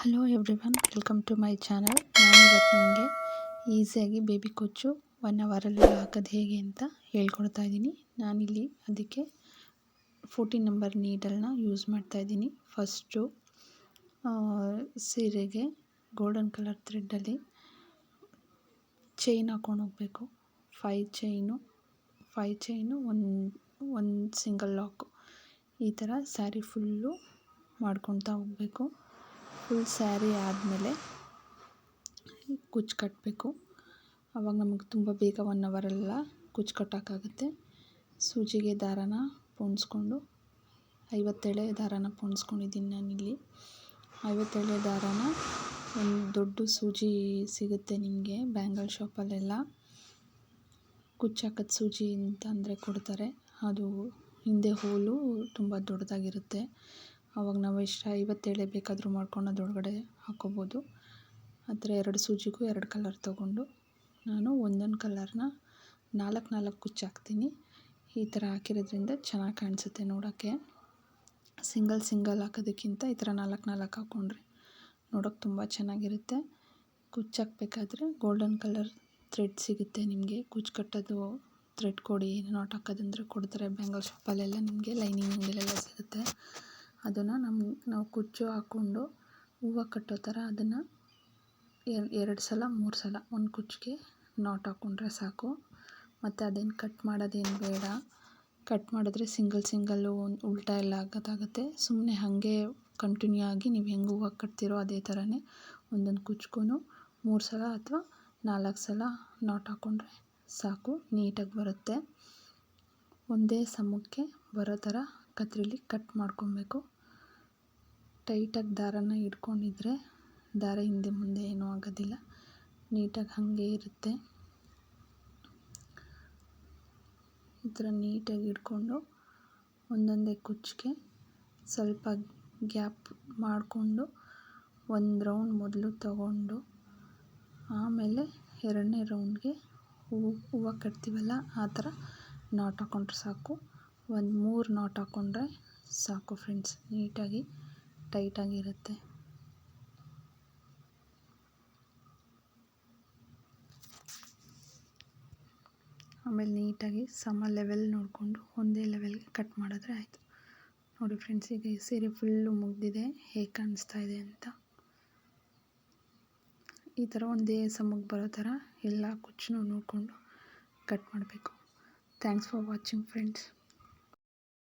Hello everyone, welcome to my channel. ನಾನಿವತ್ತು ನಿಮಗೆ ಈಸಿಯಾಗಿ ಬೇಬಿ ಕೊಚ್ಚು 1 ಅವರಲ್ಲಿ ಹಾಕೋದು ಹೇಗೆ ಅಂತ ಹೇಳ್ಕೊಡ್ತಾ ಇದ್ದೀನಿ. ನಾನಿಲ್ಲಿ ಅದಕ್ಕೆ 14 ನಂಬರ್ ನೀಡಲ್ನ ಯೂಸ್ ಮಾಡ್ತಾ ಇದ್ದೀನಿ. ಫಸ್ಟು ಸೀರೆಗೆ ಗೋಲ್ಡನ್ ಕಲರ್ ಥ್ರೆಡ್ಡಲ್ಲಿ ಚೈನ್ ಹಾಕೊಂಡು ಹೋಗಬೇಕು. 5 ಚೈನು ಒಂದು ಸಿಂಗಲ್ ಲಾಕು, ಈ ಥರ ಸ್ಯಾರಿ ಫುಲ್ಲು ಮಾಡ್ಕೊತಾ ಹೋಗಬೇಕು. ಫುಲ್ ಸ್ಯಾರಿ ಆದಮೇಲೆ ಕುಚ್ಚು ಕಟ್ಟಬೇಕು. ಆವಾಗ ನಮಗೆ ತುಂಬ ಬೇಗ 1 ಅವರೆಲ್ಲ ಕುಚ್ಚು ಕಟ್ಟೋಕ್ಕಾಗುತ್ತೆ. ಸೂಜಿಗೆ ದಾರಾನ ಪೋಣಿಸ್ಕೊಂಡು 50 ಎಳೆ ದಾರಾನ ಪೋಣಿಸ್ಕೊಂಡಿದ್ದೀನಿ ನಾನಿಲ್ಲಿ. 50 ಎಳೆ ದಾರಾನ ಒಂದು ದೊಡ್ಡ ಸೂಜಿ ಸಿಗುತ್ತೆ ನಿಮಗೆ ಬ್ಯಾಂಗಲ್ ಶಾಪಲ್ಲೆಲ್ಲ. ಕುಚ್ಚು ಹಾಕೋದು ಸೂಜಿ ಅಂತ ಅಂದರೆ ಕೊಡ್ತಾರೆ. ಅದು ಹಿಂದೆ ಹೋಲು ತುಂಬ ದೊಡ್ಡದಾಗಿರುತ್ತೆ. ಆವಾಗ ನಾವು ಎಷ್ಟು 50 ಎಳೆ ಬೇಕಾದರೂ ಮಾಡ್ಕೊಂಡು ಅದರೊಳಗಡೆ ಹಾಕ್ಕೋಬೋದು. ಆ ಥರ 2 ಸೂಜಿಗೂ 2 ಕಲರ್ ತೊಗೊಂಡು ನಾನು ಒಂದೊಂದು ಕಲರ್ನ 4 ಕುಚ್ಚು ಹಾಕ್ತೀನಿ. ಈ ಥರ ಹಾಕಿರೋದ್ರಿಂದ ಚೆನ್ನಾಗಿ ಕಾಣಿಸುತ್ತೆ ನೋಡೋಕ್ಕೆ. ಸಿಂಗಲ್ ಹಾಕೋದಕ್ಕಿಂತ ಈ ಥರ 4 ಹಾಕ್ಕೊಂಡ್ರೆ ನೋಡೋಕ್ಕೆ ತುಂಬ ಚೆನ್ನಾಗಿರುತ್ತೆ. ಕುಚ್ಚು ಹಾಕಬೇಕಾದ್ರೆ ಗೋಲ್ಡನ್ ಕಲರ್ ಥ್ರೆಡ್ ಸಿಗುತ್ತೆ ನಿಮಗೆ. ಕುಚ್ಚು ಕಟ್ಟೋದು ಥ್ರೆಡ್ ಕೊಡಿ, ನಾಟ್ ಹಾಕೋದಂದರೆ ಕೊಡ್ತಾರೆ ಬ್ಯಾಂಗಲ್ ಶಾಪಲ್ಲೆಲ್ಲ. ನಿಮಗೆ ಲೈನಿಂಗ್ ಅಂಗಡಿಲೆಲ್ಲ ಸಿಗುತ್ತೆ. ಅದನ್ನು ನಾವು ಕುಚ್ಚು ಹಾಕ್ಕೊಂಡು ಹೂವು ಕಟ್ಟೋ ಥರ ಅದನ್ನು 2 ಸಲ 3 ಸಲ ಒಂದು ಕುಚ್ಚಿಗೆ ನಾಟ್ ಹಾಕ್ಕೊಂಡ್ರೆ ಸಾಕು. ಮತ್ತು ಅದೇನು ಕಟ್ ಮಾಡೋದೇನು ಬೇಡ. ಕಟ್ ಮಾಡಿದ್ರೆ ಸಿಂಗಲ್ಲು ಉಲ್ಟಾ ಎಲ್ಲ ಆಗೋದಾಗುತ್ತೆ. ಸುಮ್ಮನೆ ಹಾಗೆ ಕಂಟಿನ್ಯೂ ಆಗಿ ನೀವು ಹೆಂಗೆ ಹೂವು ಕಟ್ತೀರೋ ಅದೇ ಥರನೇ ಒಂದೊಂದು ಕುಚ್ಗೂ 3 ಸಲ ಅಥವಾ 4 ಸಲ ನಾಟ್ ಹಾಕ್ಕೊಂಡ್ರೆ ಸಾಕು, ನೀಟಾಗಿ ಬರುತ್ತೆ. ಒಂದೇ ಸಮಕ್ಕೆ ಬರೋ ಥರ ಕತ್ರಿಲಿ ಕಟ್ ಮಾಡ್ಕೊಬೇಕು. ಟೈಟಾಗಿ ದಾರಾನ ಹಿಡ್ಕೊಂಡಿದ್ರೆ ದಾರ ಹಿಂದೆ ಮುಂದೆ ಏನೂ ಆಗೋದಿಲ್ಲ, ನೀಟಾಗಿ ಹಾಗೆ ಇರುತ್ತೆ. ಈ ಥರ ನೀಟಾಗಿ ಹಿಡ್ಕೊಂಡು ಒಂದೊಂದೇ ಕುಚ್ಚಿಗೆ ಸ್ವಲ್ಪ ಗ್ಯಾಪ್ ಮಾಡಿಕೊಂಡು ಒಂದು ರೌಂಡ್ ಮೊದಲು ತಗೊಂಡು ಆಮೇಲೆ 2ನೇ ರೌಂಡ್ಗೆ ಹೂವು ಕಟ್ತೀವಲ್ಲ ಆ ಥರ ನಾಟ್ ಹಾಕ್ಕೊಂಡ್ರೆ ಸಾಕು. ಒಂದು 3 ನಾಟ್ ಹಾಕ್ಕೊಂಡ್ರೆ ಸಾಕು ಫ್ರೆಂಡ್ಸ್, ನೀಟಾಗಿ ಟೈಟಾಗಿರುತ್ತೆ. ಆಮೇಲೆ ನೀಟಾಗಿ ಲೆವೆಲ್ ನೋಡಿಕೊಂಡು ಒಂದೇ ಲೆವೆಲ್ಗೆ ಕಟ್ ಮಾಡಿದ್ರೆ ಆಯಿತು. ನೋಡಿ ಫ್ರೆಂಡ್ಸ್, ಈಗ ಈ ಸೀರೆ ಫುಲ್ಲು ಮುಗಿದಿದೆ, ಹೇಗೆ ಕಾಣಿಸ್ತಾ ಇದೆ ಅಂತ. ಈ ಥರ ಒಂದೇ ಸಮಕ್ಕೆ ಬರೋ ಥರ ಎಲ್ಲ ಕುಚ್ಚನ್ನು ನೋಡಿಕೊಂಡು ಕಟ್ ಮಾಡಬೇಕು. Thanks for watching friends.